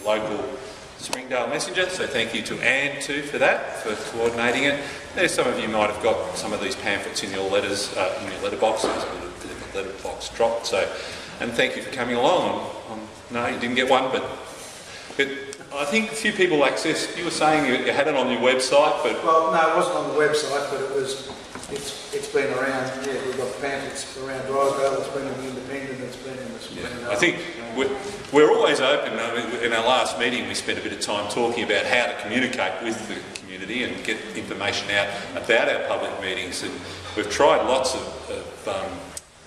the local Springdale Messenger, so thank you to Anne too for that, for coordinating it. There's some of you might have got some of these pamphlets in your letters, in your letterbox. There's a bit of a letterbox dropped, so, and thank you for coming along. No, you didn't get one, but I think a few people accessed. You were saying you had it on your website, but well, no, it wasn't on the website, but it was. It's been around. Yeah, we've got pamphlets around Drysdale. It's been in the Independent. It's been in the Springdale. I think we're always open. In our last meeting, we spent a bit of time talking about how to communicate with the community and get information out about our public meetings, and we've tried lots of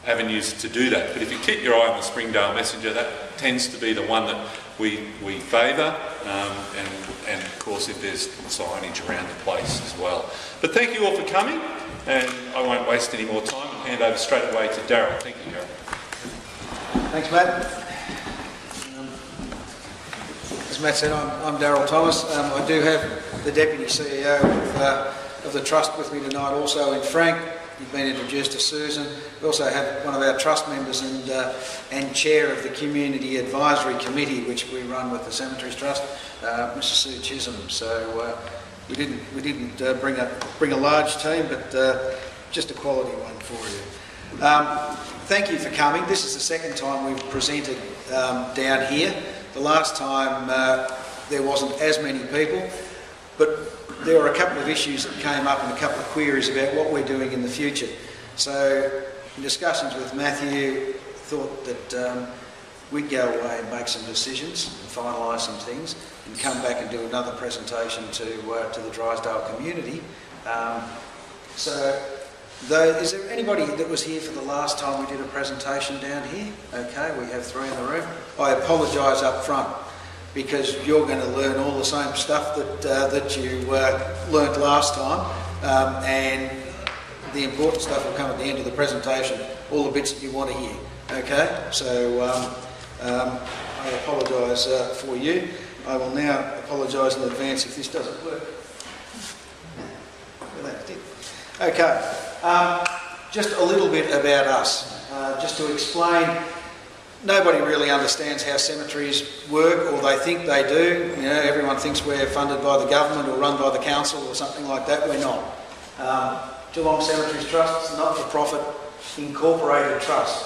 avenues to do that. But if you keep your eye on the Springdale Messenger, that tends to be the one that we favour, and of course if there's signage around the place as well. But thank you all for coming, and I won't waste any more time and hand over straight away to Darryl. Thank you, Darryl. Thanks, Matt. As Matt said, I'm Darryl Thomas. I do have the Deputy CEO of the Trust with me tonight, also in Frank. You've been introduced to Susan. We also have one of our Trust members and Chair of the Community Advisory Committee, which we run with the Cemeteries Trust, Mr. Sue Chisholm. So we didn't bring a large team, but just a quality one for you. Thank you for coming. This is the second time we've presented down here. The last time there wasn't as many people, but there were a couple of issues that came up and a couple of queries about what we're doing in the future. So in discussions with Matthew, thought that we'd go away and make some decisions and finalise some things and come back and do another presentation to the Drysdale community. Is there anybody that was here for the last time we did a presentation down here? Okay, we have 3 in the room. I apologise up front, because you're going to learn all the same stuff that you learnt last time, and the important stuff will come at the end of the presentation, all the bits that you want to hear. Okay, so I apologise for you. I will now apologise in advance if this doesn't work. Well, that did. Okay, just a little bit about us, just to explain. Nobody really understands how cemeteries work, or they think they do. You know, everyone thinks we're funded by the government or run by the council or something like that. We're not. Geelong Cemeteries Trust is a not-for-profit incorporated trust.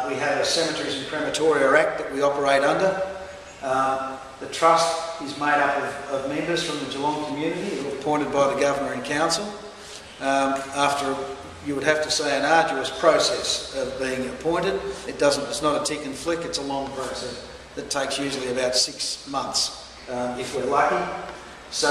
We have a Cemeteries and Crematoria Act that we operate under. The trust is made up of members from the Geelong community who are appointed by the Governor and Council after, you would have to say, an arduous process of being appointed. It's not a tick and flick, it's a long process that takes usually about 6 months if we're lucky. So,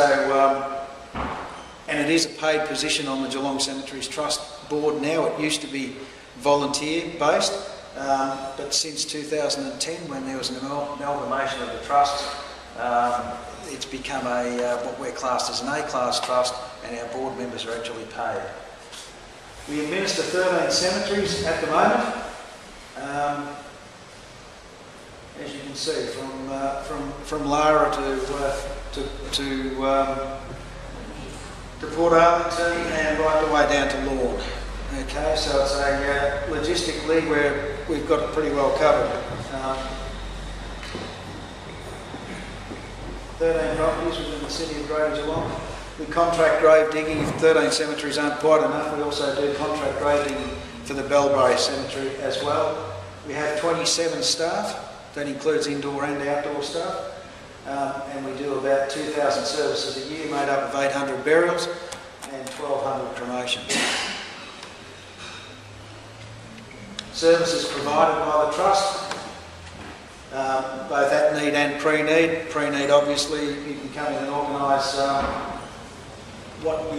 and it is a paid position on the Geelong Cemeteries Trust board now. It used to be volunteer based, but since 2010, when there was an amalgamation of the trusts, it's become what we're classed as an A-class trust, and our board members are actually paid. We administer 13 cemeteries at the moment, as you can see, from Lara to Port Arlington and right the way down to Lorne. Okay, so it's logistically we've got it pretty well covered. 13 properties within the city of Greater Geelong. We contract grave digging if 13 cemeteries aren't quite enough. We also do contract grave digging for the Bellbrae Cemetery as well. We have 27 staff. That includes indoor and outdoor staff. And we do about 2,000 services a year, made up of 800 burials and 1,200 cremations. Services provided by the Trust, both at need and pre-need. Pre-need, obviously, you can come in and organise what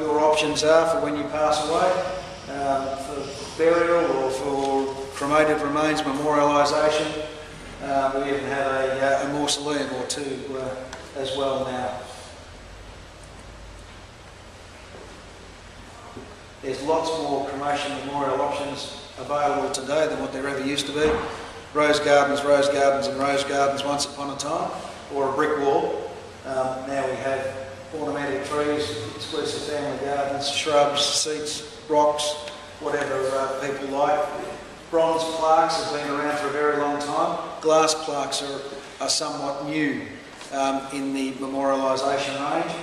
your options are for when you pass away, for burial or for cremated remains memorialisation. We even have a mausoleum or two as well now. There's lots more cremation memorial options available today than what there ever used to be. Rose gardens and rose gardens once upon a time, or a brick wall. Now we have ornamental trees, exclusive family gardens, shrubs, seats, rocks, whatever people like. Bronze plaques have been around for a very long time. Glass plaques are are somewhat new in the memorialisation range.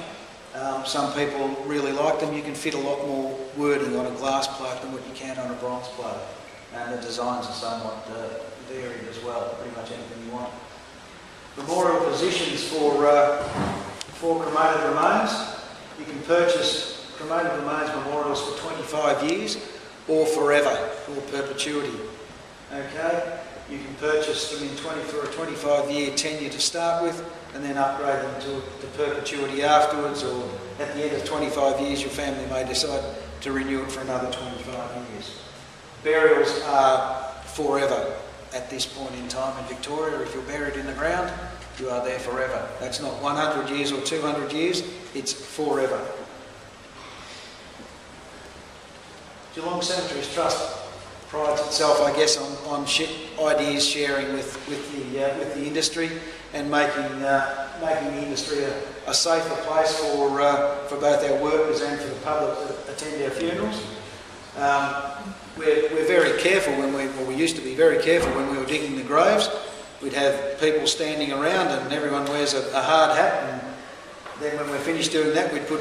Some people really like them. You can fit a lot more wording on a glass plate than what you can on a bronze plate. And the designs are somewhat varied as well, pretty much anything you want. Memorial positions for cremated remains. You can purchase cremated remains memorials for 25 years or forever, or perpetuity. Okay? You can purchase them for a 25-year tenure to start with, and then upgrade them to perpetuity afterwards, or at the end of 25 years your family may decide to renew it for another 25 years. Burials are forever at this point in time in Victoria. If you're buried in the ground, you are there forever. That's not 100 years or 200 years, it's forever. Geelong Cemeteries Trust prides itself, I guess, on ideas sharing with the industry and making the industry a safer place for both our workers and for the public that attend our funerals. We're very careful we used to be very careful when we were digging the graves. We'd have people standing around and everyone wears a hard hat, and then when we're finished doing that we'd put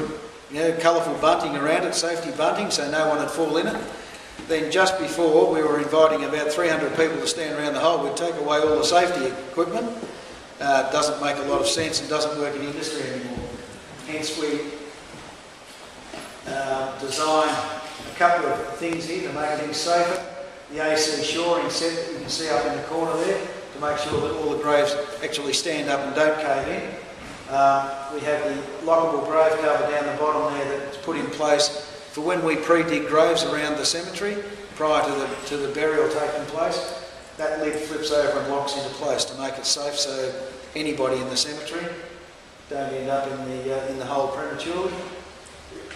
colourful bunting around it, safety bunting, so no one would fall in it. Then just before we were inviting about 300 people to stand around the hole, we'd take away all the safety equipment. Doesn't make a lot of sense and doesn't work in industry anymore. Hence we designed a couple of things here to make things safer. The AC shoring set that you can see up in the corner there to make sure that all the graves actually stand up and don't cave in. We have the lockable grave cover down the bottom there that's put in place for when we pre-dig graves around the cemetery prior to the burial taking place. That lid flips over and locks into place to make it safe, so anybody in the cemetery don't end up in the hole prematurely.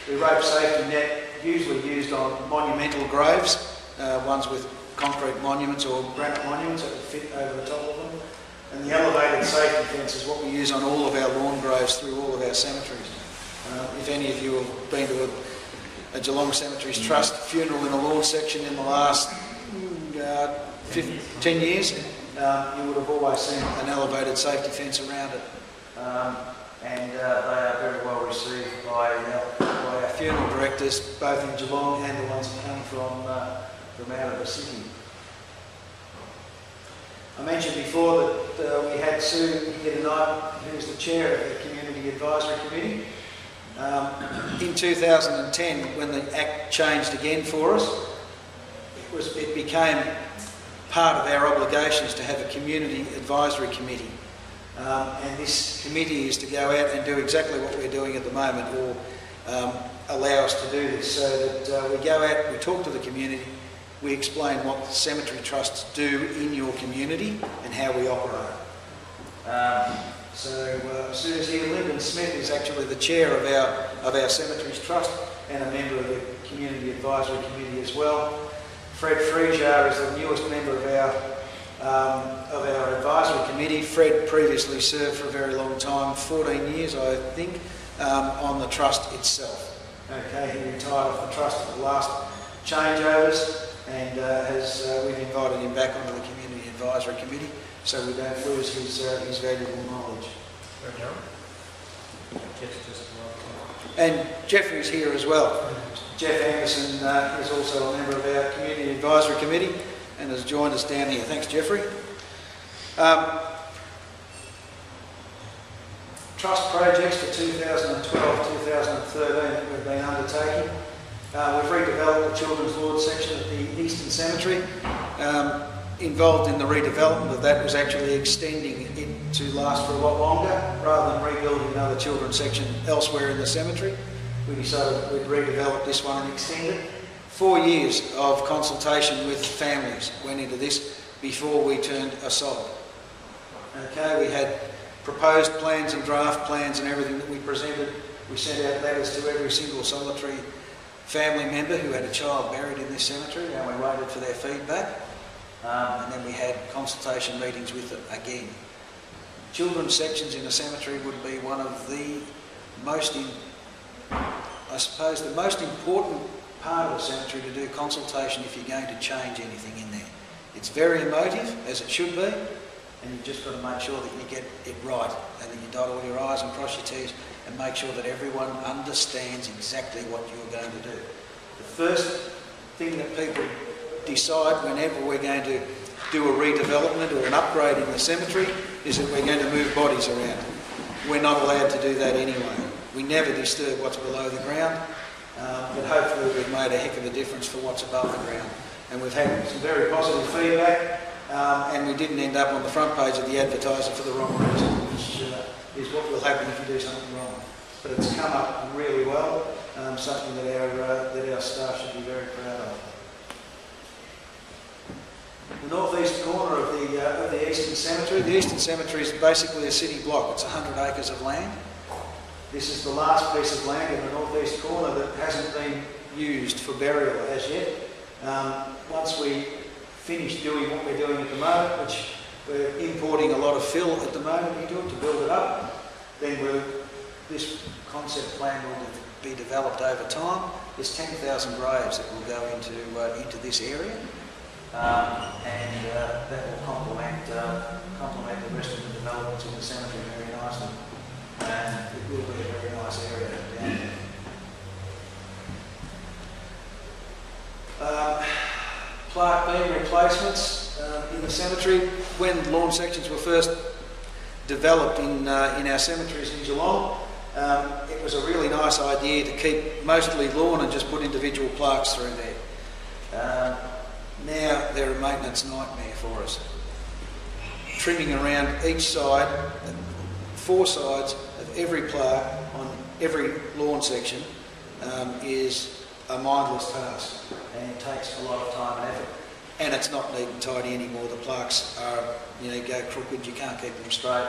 The rope safety net usually used on monumental graves, ones with concrete monuments or granite monuments that would fit over the top of them. And the elevated safety fence is what we use on all of our lawn graves through all of our cemeteries. If any of you have been to a Geelong Cemeteries Trust funeral in a lawn section in the last 10 years, you would have always seen an elevated safety fence around it. And they are very well received by our funeral directors, both in Geelong and the ones that come from out of the city. I mentioned before that we had Sue here tonight, who's the chair of the Community Advisory Committee. In 2010, when the Act changed again for us, it became part of our obligations to have a Community Advisory Committee. And this committee is to go out and do exactly what we're doing at the moment, or allow us to do this, so that we go out, we talk to the community, we explain what cemetery trusts do in your community and how we operate. Sue's here. Lyndon Smith is actually the chair of our Cemeteries Trust and a member of the Community Advisory Committee as well. Fred Frejar is the newest member of our advisory committee. Fred previously served for a very long time, 14 years I think, on the trust itself. Okay, he retired off the trust at the last changeovers, and we've invited him back onto the Community Advisory Committee so we don't lose his valuable knowledge. And Jeffrey's here as well. Jeff Anderson is also a member of our Community Advisory Committee and has joined us down here. Thanks, Jeffrey. Trust projects for 2012-2013 that we've been undertaking. We've redeveloped the Children's Lord section at the Eastern Cemetery. Involved in the redevelopment of that was actually extending it to last for a lot longer rather than rebuilding another children's section elsewhere in the cemetery. We decided we'd redevelop this one and extend it. 4 years of consultation with families went into this before we turned a sod. Okay, we had proposed plans and draft plans and everything that we presented. We sent out letters to every single solitary family member who had a child buried in this cemetery, and we waited for their feedback. And then we had consultation meetings with them again. Children's sections in a cemetery would be one of the most, the most important part of a cemetery to do consultation if you're going to change anything in there. It's very emotive, as it should be, and you've just got to make sure that you get it right and that you dot all your I's and cross your T's and make sure that everyone understands exactly what you're going to do. The first thing that people decide whenever we're going to do a redevelopment or an upgrade in the cemetery is that we're going to move bodies around. We're not allowed to do that anyway. We never disturb what's below the ground, but hopefully we've made a heck of a difference for what's above the ground. And we've had some very positive feedback, and we didn't end up on the front page of the Advertiser for the wrong reason, which is what will happen if you do something wrong. But it's come up really well, something that our staff should be very proud of. The northeast corner of the Eastern Cemetery. The Eastern Cemetery is basically a city block. It's 100 acres of land. This is the last piece of land in the northeast corner that hasn't been used for burial as yet. Once we finish doing what we're doing at the moment, which we're importing a lot of fill at the moment into it to build it up, then this concept plan will be developed over time. There's 10,000 graves that will go into this area. And that will complement the rest of the developments in the cemetery very nicely. And it will be a very nice area down there. Plaque beam replacements in the cemetery. When lawn sections were first developed in our cemeteries in Geelong, it was a really nice idea to keep mostly lawn and just put individual plaques through there. Now they're a maintenance nightmare for us. Trimming around each side, 4 sides of every plaque on every lawn section is a mindless task, and it takes a lot of time and effort. And it's not neat and tidy anymore. The plaques are, go crooked, you can't keep them straight.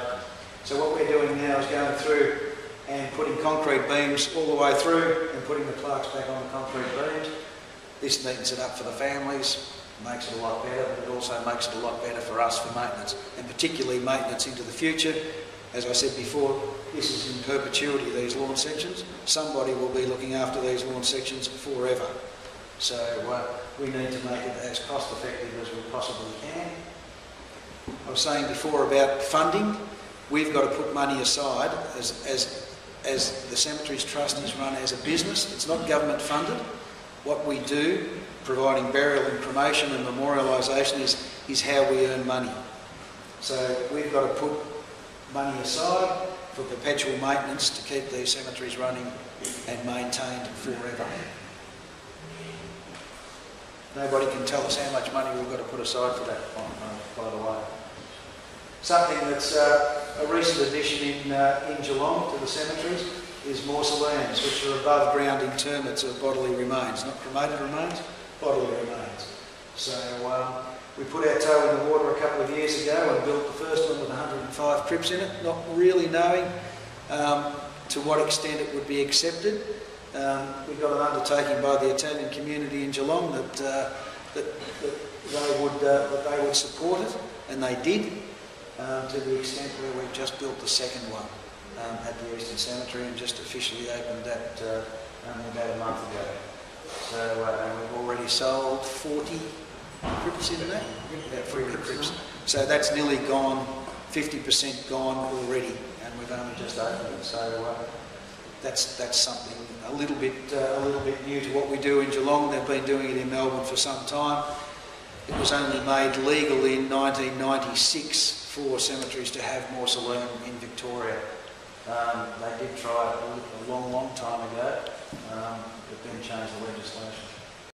So what we're doing now is going through and putting concrete beams all the way through and putting the plaques back on the concrete beams. This neatens it up for the families, makes it a lot better, but it also makes it a lot better for us for maintenance, and particularly maintenance into the future. As I said before, this is in perpetuity, these lawn sections. Somebody will be looking after these lawn sections forever. So we need to make it as cost effective as we possibly can. I was saying before about funding. We've got to put money aside as the Cemeteries Trust is run as a business. It's not government funded. What we do, providing burial and cremation and memorialisation, is how we earn money. So we've got to put money aside for perpetual maintenance to keep these cemeteries running and maintained forever. Nobody can tell us how much money we've got to put aside for that, by the way. Something that's a recent addition in Geelong to the cemeteries is mausoleums, which are above ground interments of bodily remains, not cremated remains, bodily remains. So we put our toe in the water a couple of years ago and built the first one with 105 crypts in it, not really knowing to what extent it would be accepted. We got an undertaking by the Italian community in Geelong that they would support it, and they did, to the extent where we've just built the second one at the Eastern Cemetery and just officially opened that only about a month ago. So and we've already sold 40 crypts in that, about 40 crypts. So that's nearly gone, 50% gone already, and we've only just opened it. So that's something a little bit new to what we do in Geelong. They've been doing it in Melbourne for some time. It was only made legal in 1996 for cemeteries to have mausoleum in Victoria. They did try it a long time ago, but then changed the legislation.